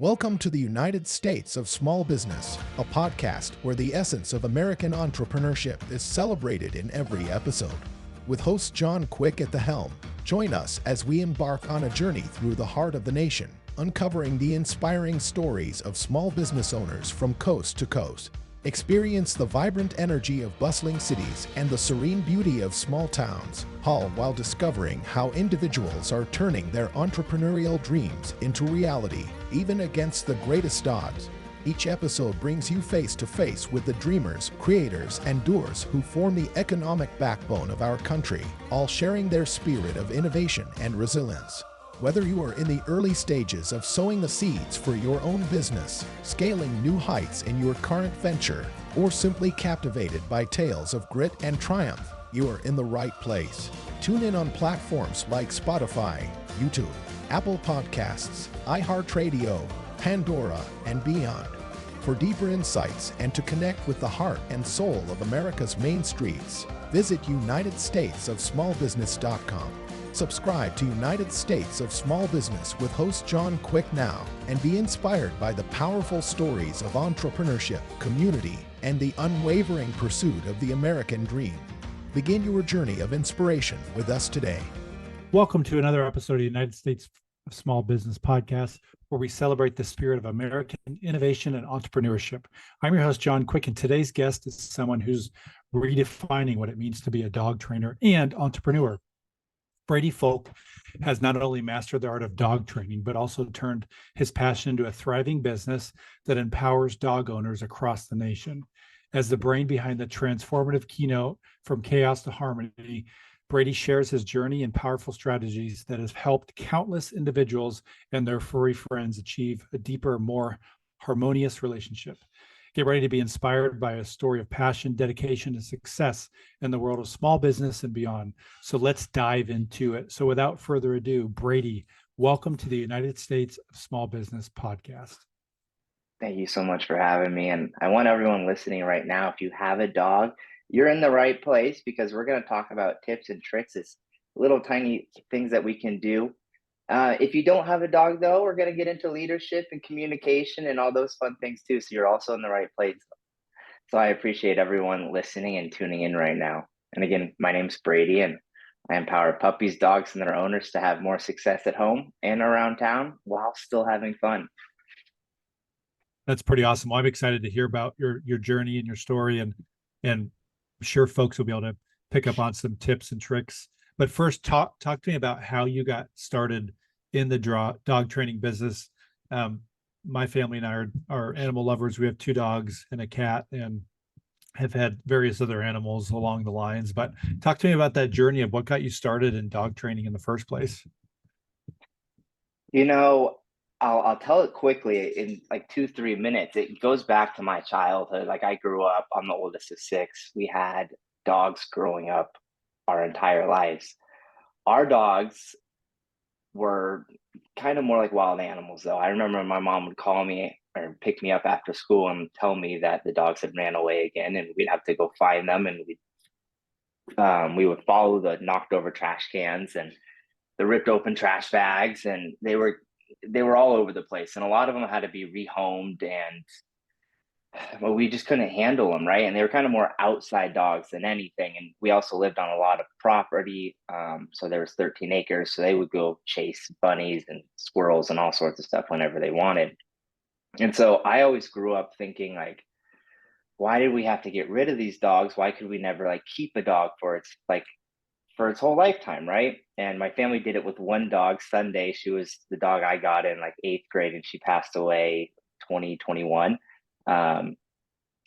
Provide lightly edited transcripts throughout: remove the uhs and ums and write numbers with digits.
Welcome to the United States of Small Business, a podcast where the essence of American entrepreneurship is celebrated in every episode. With host John Quick at the helm, join us as we embark on a journey through the heart of the nation, uncovering the inspiring stories of small business owners from coast to coast. Experience the vibrant energy of bustling cities and the serene beauty of small towns, all while discovering how individuals are turning their entrepreneurial dreams into reality, even against the greatest odds. Each episode brings you face to face with the dreamers, creators, and doers who form the economic backbone of our country, all sharing their spirit of innovation and resilience. Whether you are in the early stages of sowing the seeds for your own business, scaling new heights in your current venture, or simply captivated by tales of grit and triumph, you are in the right place. Tune in on platforms like Spotify, YouTube, Apple Podcasts, iHeartRadio, Pandora, and beyond. For deeper insights and to connect with the heart and soul of America's main streets, visit UnitedStatesOfSmallBusiness.com. Subscribe to United States of Small Business with host John Quick now and be inspired by the powerful stories of entrepreneurship, community, and the unwavering pursuit of the American dream. Begin your journey of inspiration with us today. Welcome to another episode of the United States of Small Business podcast, where we celebrate the spirit of American innovation and entrepreneurship. I'm your host, John Quick, and today's guest is someone who's redefining what it means to be a dog trainer and entrepreneur. Brady Foulk has not only mastered the art of dog training, but also turned his passion into a thriving business that empowers dog owners across the nation. As the brain behind the transformative keynote From Chaos to Harmony, Brady shares his journey and powerful strategies that have helped countless individuals and their furry friends achieve a deeper, more harmonious relationship. Get ready to be inspired by a story of passion, dedication, and success in the world of small business and beyond. So let's dive into it. So without further ado, Brady, welcome to the United States of Small Business podcast. Thank you so much for having me. And I want everyone listening right now, if you have a dog, you're in the right place, because we're going to talk about tips and tricks. It's little tiny things that we can do. If you don't have a dog, though, we're going to get into leadership and communication and all those fun things too. So you're also in the right place. So I appreciate everyone listening and tuning in right now. And again, my name's Brady, and I empower puppies, dogs, and their owners to have more success at home and around town while still having fun. That's pretty awesome. Well, I'm excited to hear about your journey and your story, and I'm sure folks will be able to pick up on some tips and tricks. But first, talk to me about how you got started in the dog training business. My family and I are animal lovers. We have 2 dogs and a cat, and have had various other animals along the lines. But talk to me about that journey of what got you started in dog training in the first place. You know, I'll tell it quickly in like 2-3 minutes. It goes back to my childhood. Like, I grew up, I'm the oldest of 6. We had dogs growing up our entire lives. Our dogs were kind of more like wild animals, though. I remember my mom would call me or pick me up after school and tell me that the dogs had ran away again, and we'd have to go find them. And we would follow the knocked over trash cans and the ripped open trash bags, and they were all over the place. And a lot of them had to be rehomed, and well, we just couldn't handle them, right? And they were kind of more outside dogs than anything. And we also lived on a lot of property. So there was 13 acres. So they would go chase bunnies and squirrels and all sorts of stuff whenever they wanted. And so I always grew up thinking, like, why did we have to get rid of these dogs? Why could we never like keep a dog for its whole lifetime, right? And my family did it with one dog, Sunday. She was the dog I got in like 8th grade, and she passed away 2021.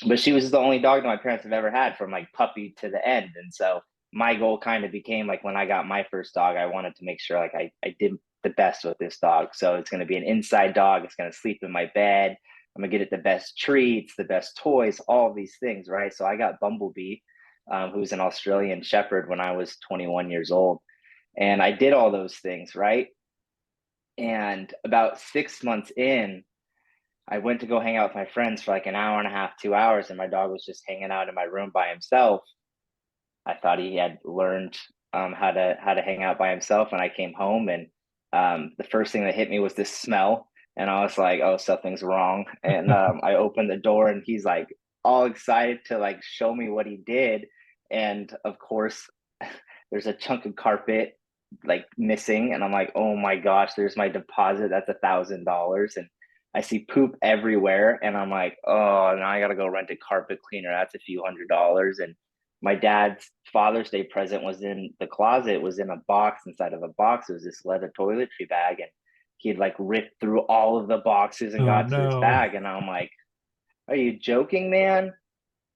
But she was the only dog that my parents have ever had, from like puppy to the end. And so my goal kind of became, like, when I got my first dog, I wanted to make sure like I did the best with this dog. So it's going to be an inside dog. It's going to sleep in my bed. I'm going to get it the best treats, the best toys, all of these things, right? So I got Bumblebee, who's an Australian Shepherd, when I was 21 years old. And I did all those things, right? And about 6 months in, I went to go hang out with my friends for like an hour and a half, 2 hours, and my dog was just hanging out in my room by himself. I thought he had learned how to hang out by himself. And I came home, and the first thing that hit me was this smell. And I was like, oh, something's wrong. And I opened the door and he's like all excited to like show me what he did. And of course, there's a chunk of carpet like missing. And I'm like, oh my gosh, there's my deposit. That's $1,000. And I see poop everywhere. And I'm like, oh, now I got to go rent a carpet cleaner. That's a few $100s. And my dad's Father's Day present was in the closet, was in a box inside of a box. It was this leather toiletry bag. And he had like ripped through all of the boxes and Oh got to this no. bag. And I'm like, are you joking, man?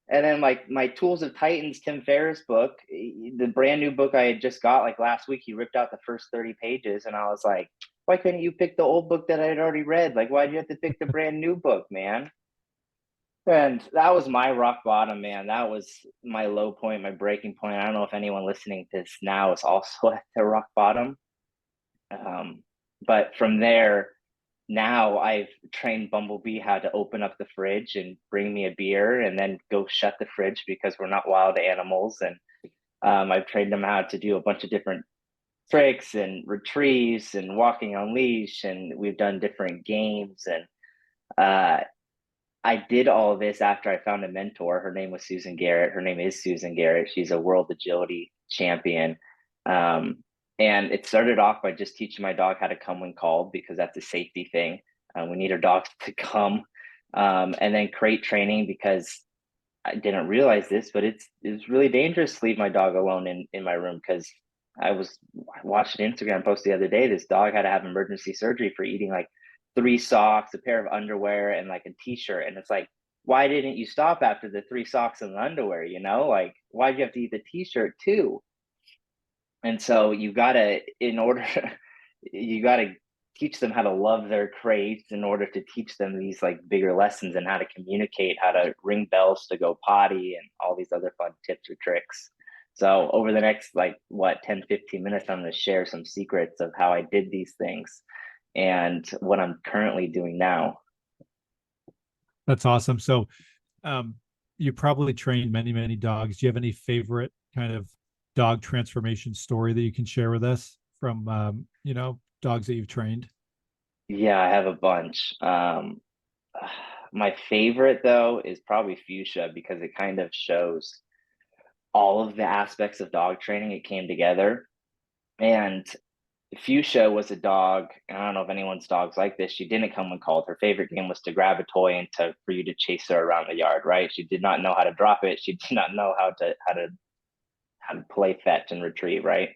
And then like my Tools of Titans, Tim Ferriss book, the brand new book I had just got like last week, he ripped out the first 30 pages. And I was like, why couldn't you pick the old book that I had already read? Like, why'd you have to pick the brand new book, man? And that was my rock bottom, man. That was my low point, my breaking point. I don't know if anyone listening to this now is also at their rock bottom. But from there, now I've trained Bumblebee how to open up the fridge and bring me a beer and then go shut the fridge because we're not wild animals. And I've trained him how to do a bunch of different tricks and retrieves and walking on leash. And we've done different games. And I did all of this after I found a mentor. Her name was Susan Garrett. Her name is Susan Garrett. She's a world agility champion. And it started off by just teaching my dog how to come when called, because that's a safety thing. We need our dogs to come. And then crate training, because I didn't realize this, but it's really dangerous to leave my dog alone in my room, because I watched an Instagram post the other day. This dog had to have emergency surgery for eating like 3 socks, a pair of underwear, and like a t-shirt. And it's like, why didn't you stop after the 3 socks and the underwear? You know, like, why do you have to eat the t-shirt too? And so you gotta, in order, you gotta teach them how to love their crates in order to teach them these like bigger lessons and how to communicate, how to ring bells to go potty, and all these other fun tips or tricks. So over the next like 10-15 minutes, I'm going to share some secrets of how I did these things and what I'm currently doing now. That's awesome. So you probably trained many, many dogs. Do you have any favorite kind of dog transformation story that you can share with us from dogs that you've trained? Yeah, I have a bunch. My favorite though is probably Fuchsia, because it kind of shows all of the aspects of dog training. It came together. And Fuchsia was a dog, and I don't know if anyone's dog's like this. She didn't come when called. Her favorite game was to grab a toy and for you to chase her around the yard, right? She did not know how to drop it. She did not know how to play fetch and retrieve, right?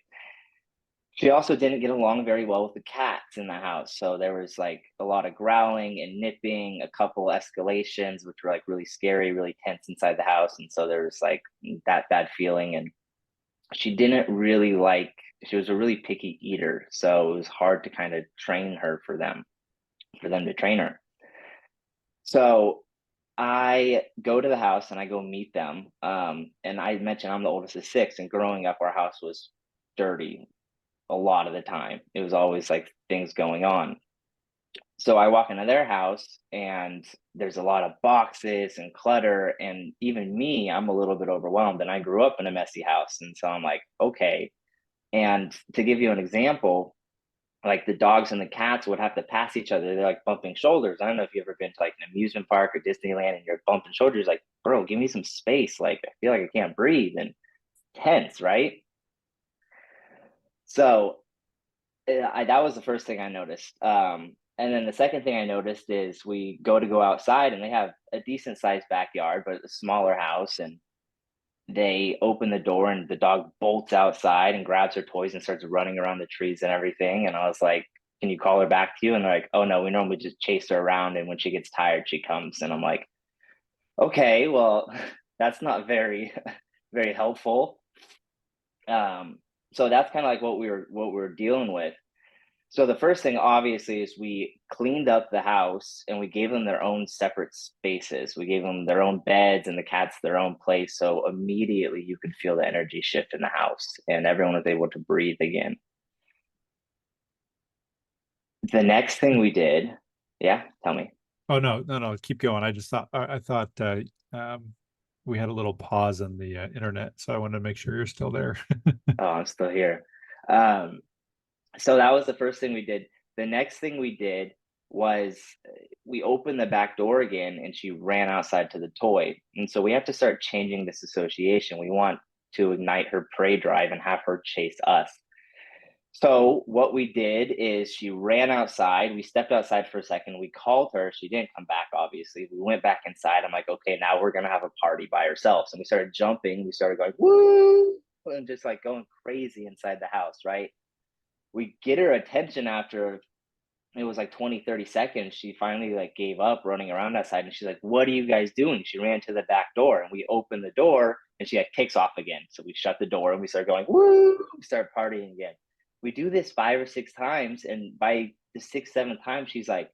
She also didn't get along very well with the cats in the house. So there was like a lot of growling and nipping, a couple escalations, which were like really scary, really tense inside the house. And so there was like that bad feeling. And she didn't really like, she was a really picky eater. So it was hard to kind of train her for them to train her. So I go to the house and I go meet them. And I mentioned I'm the oldest of 6, and growing up, our house was dirty a lot of the time. It was always like things going on. So I walk into their house and there's a lot of boxes and clutter. And even me, I'm a little bit overwhelmed. And I grew up in a messy house. And so I'm like, okay. And to give you an example, like the dogs and the cats would have to pass each other. They're like bumping shoulders. I don't know if you've ever been to like an amusement park or Disneyland and you're bumping shoulders, like, bro, give me some space. Like, I feel like I can't breathe, and tense, right? So that was the first thing I noticed. And then the second thing I noticed is we go outside and they have a decent sized backyard, but a smaller house. And they open the door and the dog bolts outside and grabs her toys and starts running around the trees and everything. And I was like, can you call her back to you? And they're like, oh no, we normally just chase her around. And when she gets tired, she comes. And I'm like, okay, well, that's not very, very helpful. So that's kind of like what we were dealing with. So the first thing, obviously, is we cleaned up the house and we gave them their own separate spaces. We gave them their own beds and the cats their own place. So immediately you could feel the energy shift in the house and everyone was able to breathe again. The next thing we did, yeah, tell me. Oh no, keep going. I thought we had a little pause on the internet, so I wanted to make sure you're still there. Oh, I'm still here. So that was the first thing we did. The next thing we did was we opened the back door again and she ran outside to the toy. And so we have to start changing this association. We want to ignite her prey drive and have her chase us. So what we did is she ran outside. We stepped outside for a second. We called her. She didn't come back, obviously. We went back inside. I'm like, okay, now we're going to have a party by ourselves. And we started jumping. We started going, woo, and just like going crazy inside the house, right? We get her attention after it was like 20-30 seconds. She finally like gave up running around outside, and she's like, what are you guys doing? She ran to the back door, and we opened the door and she like kicks off again. So we shut the door and we start going, woo, we start partying again. We do this 5 or 6 times, and by the sixth, seventh time, she's like,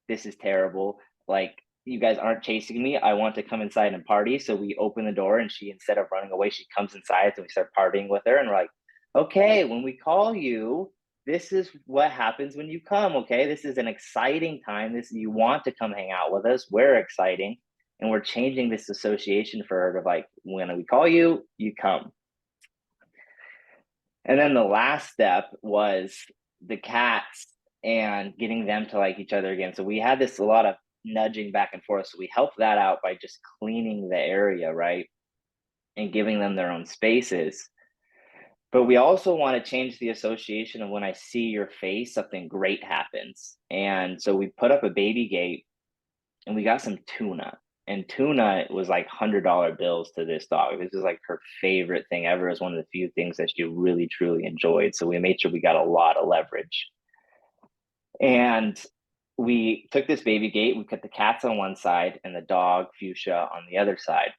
this is terrible. Like, you guys aren't chasing me. I want to come inside and party. So we open the door, and she, instead of running away, she comes inside, and we start partying with her. And we're like, okay, when we call you, this is what happens when you come. Okay, this is an exciting time. This, you want to come hang out with us. We're exciting, and we're changing this association for her to like, when we call you, you come. And then the last step was the cats and getting them to like each other again. So we had this a lot of nudging back and forth. So we helped that out by just cleaning the area, right? And giving them their own spaces. But we also want to change the association of when I see your face, something great happens. And so we put up a baby gate, and we got some tuna. And tuna was like $100 bills to this dog. This is like her favorite thing ever. It was one of the few things that she really, truly enjoyed. So we made sure we got a lot of leverage. And we took this baby gate, we put the cats on one side and the dog, Fuchsia, on the other side.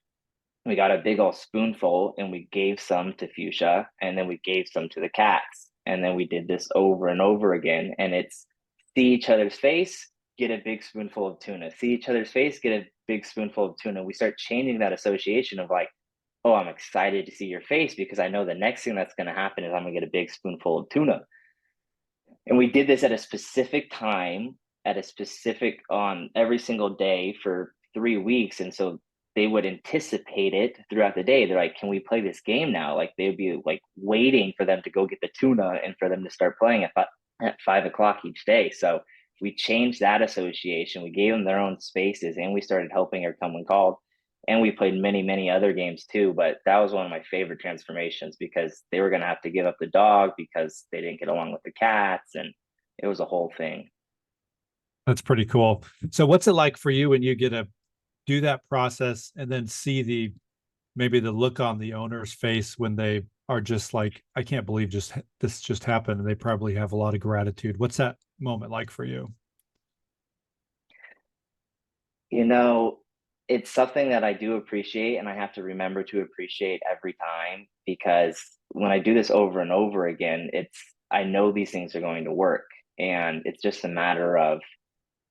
We got a big old spoonful, and we gave some to Fuchsia, and then we gave some to the cats. And then we did this over and over again. And it's see each other's face, get a big spoonful of tuna. See each other's face, get a big spoonful of tuna. We start changing that association of like, oh, I'm excited to see your face because I know the next thing that's going to happen is I'm going to get a big spoonful of tuna. And we did this at a specific time, at a specific on every single day for 3 weeks. And so they would anticipate it throughout the day. They're like, can we play this game now? Like, they'd be like waiting for them to go get the tuna and for them to start playing at 5 o'clock each day. So we changed that association. We gave them their own spaces, and we started helping her come when called. And we played many, many other games too. But that was one of my favorite transformations because they were going to have to give up the dog because they didn't get along with the cats. And it was a whole thing. That's pretty cool. So what's it like for you when you get to do that process and then see maybe the look on the owner's face when they are just like, I can't believe this just happened, and they probably have a lot of gratitude. What's that moment like for you? You know, it's something that I do appreciate, and I have to remember to appreciate every time, because when I do this over and over again, I know these things are going to work, and it's just a matter of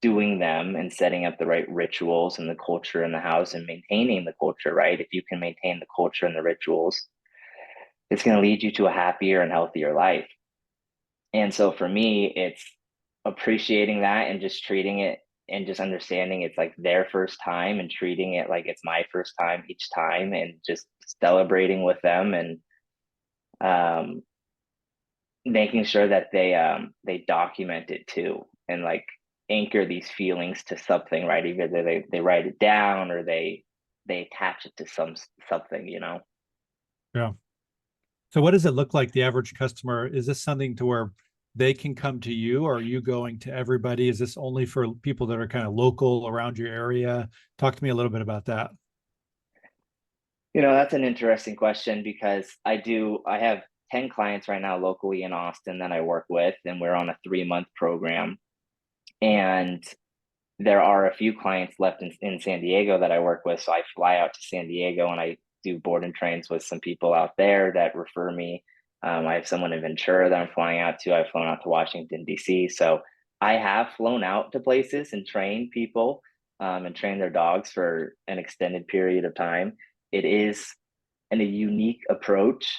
doing them and setting up the right rituals and the culture in the house and maintaining the culture, right? If you can maintain the culture and the rituals, it's going to lead you to a happier and healthier life. And so for me, it's appreciating that and just treating it and just understanding it's like their first time and treating it like it's my first time each time, and just celebrating with them, and um, making sure that they document it too, and like anchor these feelings to something, right? Either they write it down or they attach it to something, you know. Yeah. So what does it look like, the average customer? Is this something to where they can come to you, or are you going to everybody? Is this only for people that are kind of local around your area? Talk to me a little bit about that. You know, that's an interesting question because I have 10 clients right now locally in Austin that I work with, and we're on a 3-month program. And there are a few clients left in San Diego that I work with. So I fly out to San Diego and I do board and trains with some people out there that refer me. I have someone in Ventura that I'm flying out to. I've flown out to Washington, D.C. So I have flown out to places and trained people and train their dogs for an extended period of time. It is a unique approach.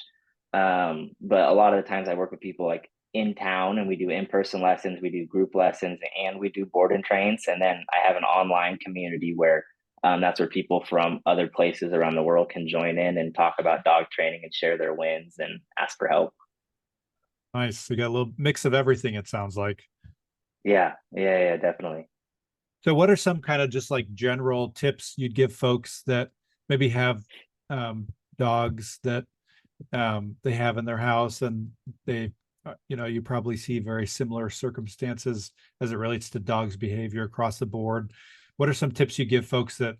But a lot of the times I work with people like in town, and we do in-person lessons, we do group lessons, and we do board and trains. And then I have an online community where that's where people from other places around the world can join in and talk about dog training and share their wins and ask for help. Nice. You got a little mix of everything, it sounds like. Yeah, definitely. So what are some kind of just like general tips you'd give folks that maybe have dogs that they have in their house, and they you probably see very similar circumstances as it relates to dogs behavior across the board? What are some tips you give folks that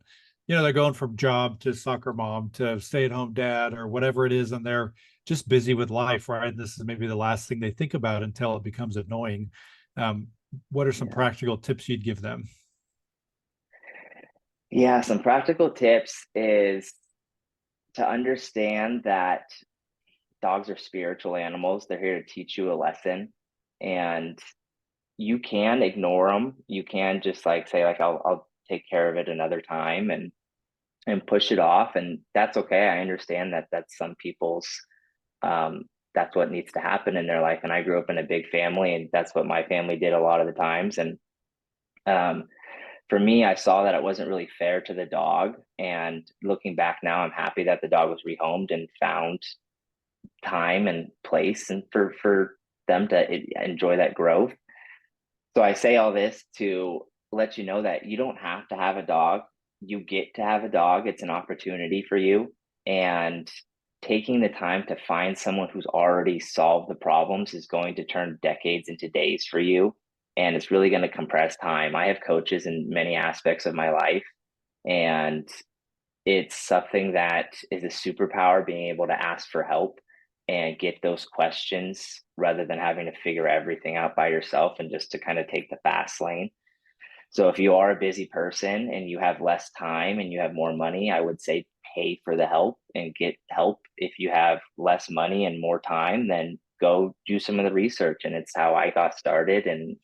they're going from job to soccer mom to stay at home dad or whatever it is, and they're just busy with life, right? This is maybe the last thing they think about until it becomes annoying. um, what are some Yeah. practical tips you'd give them? Yeah, some practical tips is to understand that dogs are spiritual animals. They're here to teach you a lesson, and you can ignore them. You can just like say like I'll take care of it another time and push it off, and that's okay. I understand that that's some people's um that's what needs to happen in their life. And I grew up in a big family, and that's what my family did a lot of the times. And um for me, I saw that it wasn't really fair to the dog. And looking back now, I'm happy that the dog was rehomed and found time and place and for them to enjoy that growth. So I say all this to let you know that you don't have to have a dog. You get to have a dog. It's an opportunity for you. And taking the time to find someone who's already solved the problems is going to turn decades into days for you. And it's really going to compress time. I have coaches in many aspects of my life, and it's something that is a superpower, being able to ask for help and get those questions rather than having to figure everything out by yourself and just to kind of take the fast lane. So if you are a busy person and you have less time and you have more money, I would say pay for the help and get help. If you have less money and more time, then go do some of the research. And it's how I got started. And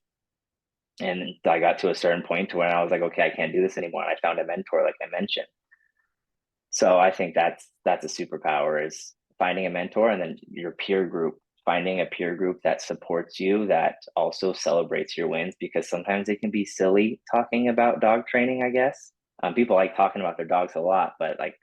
I got to a certain point to where I was like, okay, I can't do this anymore. And I found a mentor, like I mentioned. So I think that's a superpower, is finding a mentor, and then your peer group, finding a peer group that supports you, that also celebrates your wins, because sometimes it can be silly talking about dog training, I guess. People like talking about their dogs a lot, but like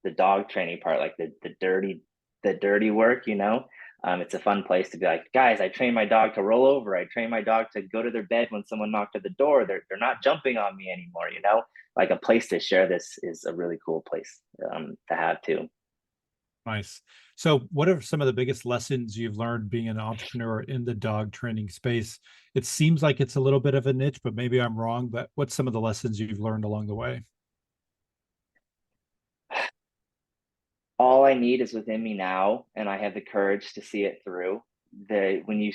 the dog training part, like the dirty work, it's a fun place to be like, guys, I train my dog to roll over. I train my dog to go to their bed when someone knocked at the door. They're not jumping on me anymore. Like a place to share this is a really cool place to have too. Nice. So, what are some of the biggest lessons you've learned being an entrepreneur in the dog training space? It seems like it's a little bit of a niche, but maybe I'm wrong. But what's some of the lessons you've learned along the way? All I need is within me now, and I have the courage to see it through. The when you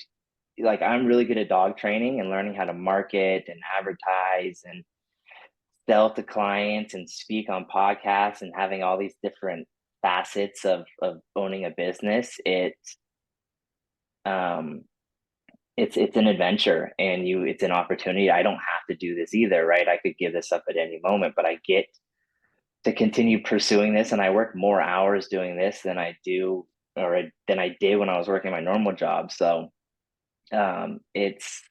like, I'm really good at dog training and learning how to market and advertise and sell to clients and speak on podcasts and having all these different facets of owning a business. Um it's an adventure, and it's an opportunity. I don't have to do this either, right? I could give this up at any moment, but I get to continue pursuing this, and I work more hours doing this than I do, or than I did when I was working my normal job. So it's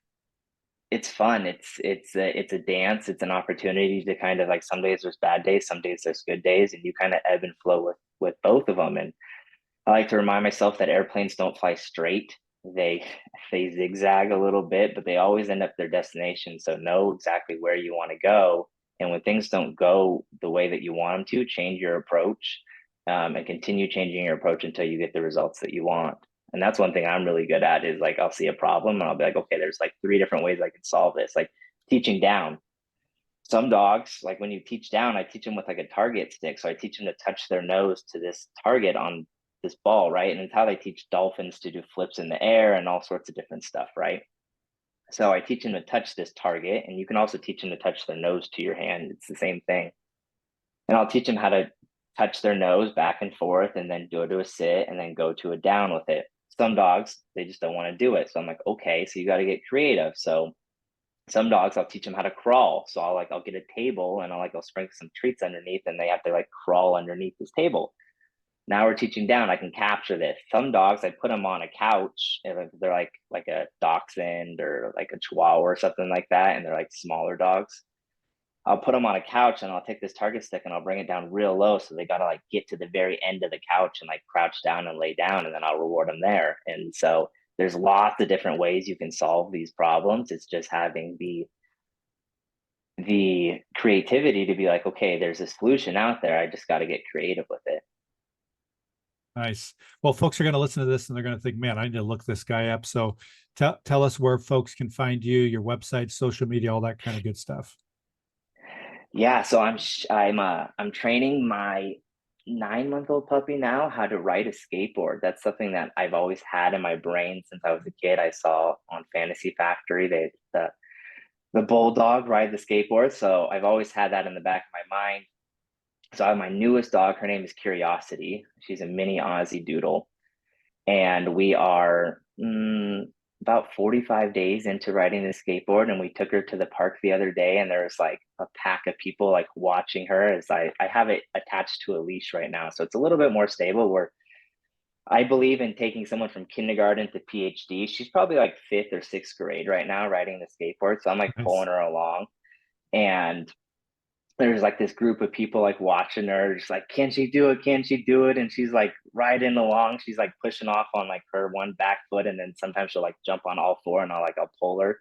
fun. It's a dance. It's an opportunity to kind of, like, some days there's bad days, some days there's good days, and you kind of ebb and flow with both of them. And I like to remind myself that airplanes don't fly straight. They they zigzag a little bit, but they always end up their destination. So know exactly where you want to go. And when things don't go the way that you want them to, change your approach, and continue changing your approach until you get the results that you want. And that's one thing I'm really good at, is like, I'll see a problem and I'll be like, okay, there's like three different ways I can solve this. Like teaching down. Some dogs, like when you teach down, I teach them with like a target stick. So I teach them to touch their nose to this target on this ball, right? And it's how they teach dolphins to do flips in the air and all sorts of different stuff, right? So I teach them to touch this target, and you can also teach them to touch their nose to your hand. It's the same thing. And I'll teach them how to touch their nose back and forth and then go to a sit and then go to a down with it. Some dogs, they just don't want to do it. So I'm like, okay, so you got to get creative. So some dogs, I'll teach them how to crawl. So I'll get a table, and I'll sprinkle some treats underneath, and they have to like crawl underneath this table. Now we're teaching down. I can capture this. Some dogs, I put them on a couch, and they're like a dachshund or like a chihuahua or something like that, and they're like smaller dogs. I'll put them on a couch, and I'll take this target stick and I'll bring it down real low, so they gotta like get to the very end of the couch and like crouch down and lay down, and then I'll reward them there. And so there's lots of different ways you can solve these problems. It's just having the creativity to be like, okay, there's a solution out there. I just got to get creative with it. Nice. Well, folks are going to listen to this and they're going to think, man, I need to look this guy up. So tell us where folks can find you, your website, social media, all that kind of good stuff. Yeah, so I'm training my 9-month-old puppy now how to ride a skateboard. That's something that I've always had in my brain since I was a kid. I saw on Fantasy Factory the bulldog ride the skateboard, so I've always had that in the back of my mind. So I have my newest dog. Her name is Curiosity. She's a mini Aussie Doodle, and we are about 45 days into riding the skateboard, and we took her to the park the other day, and there's like a pack of people like watching her as I have it attached to a leash right now, so it's a little bit more stable. Where I believe in taking someone from kindergarten to PhD. She's probably like 5th or 6th grade right now riding the skateboard, so I'm like pulling her along, and there's like this group of people like watching her, just like, can she do it? Can she do it? And she's like riding along. She's like pushing off on like her one back foot. And then sometimes she'll like jump on all four and I'll pull her.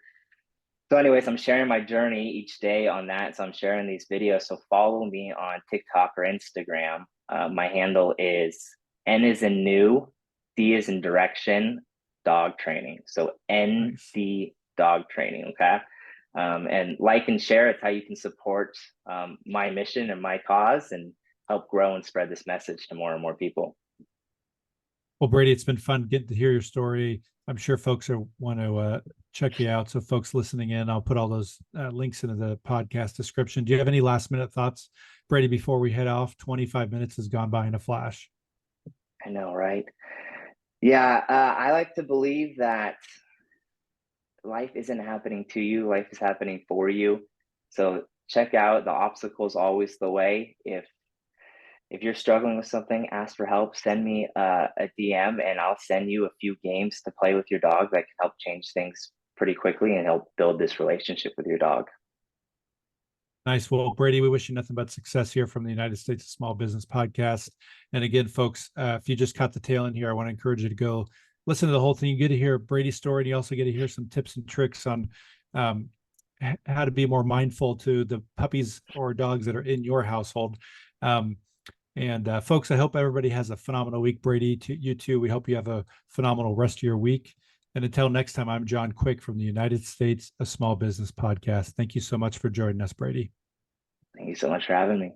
So anyways, I'm sharing my journey each day on that. So I'm sharing these videos. So follow me on TikTok or Instagram. My handle is N is in new, D is in direction, dog training. So ND dog training. Okay. And like and share. It's how you can support my mission and my cause and help grow and spread this message to more and more people. Well, Brady, it's been fun getting to hear your story. I'm sure folks want to check you out. So folks listening in, I'll put all those links into the podcast description. Do you have any last minute thoughts, Brady, before we head off? 25 minutes has gone by in a flash. I know, right? Yeah, I like to believe that life isn't happening to you, life is happening for you. So check out, the obstacle is always the way. If you're struggling with something, ask for help, send me a DM and I'll send you a few games to play with your dog that can help change things pretty quickly and help build this relationship with your dog. Nice. Well, Brady, we wish you nothing but success here from the United States Small Business Podcast. And again, folks, if you just caught the tail end here, I want to encourage you to go listen to the whole thing. You get to hear Brady's story, and you also get to hear some tips and tricks on how to be more mindful to the puppies or dogs that are in your household. Folks, I hope everybody has a phenomenal week. Brady, you too. We hope you have a phenomenal rest of your week. And until next time, I'm John Quick from the United States Small Business Podcast. Thank you so much for joining us, Brady. Thank you so much for having me.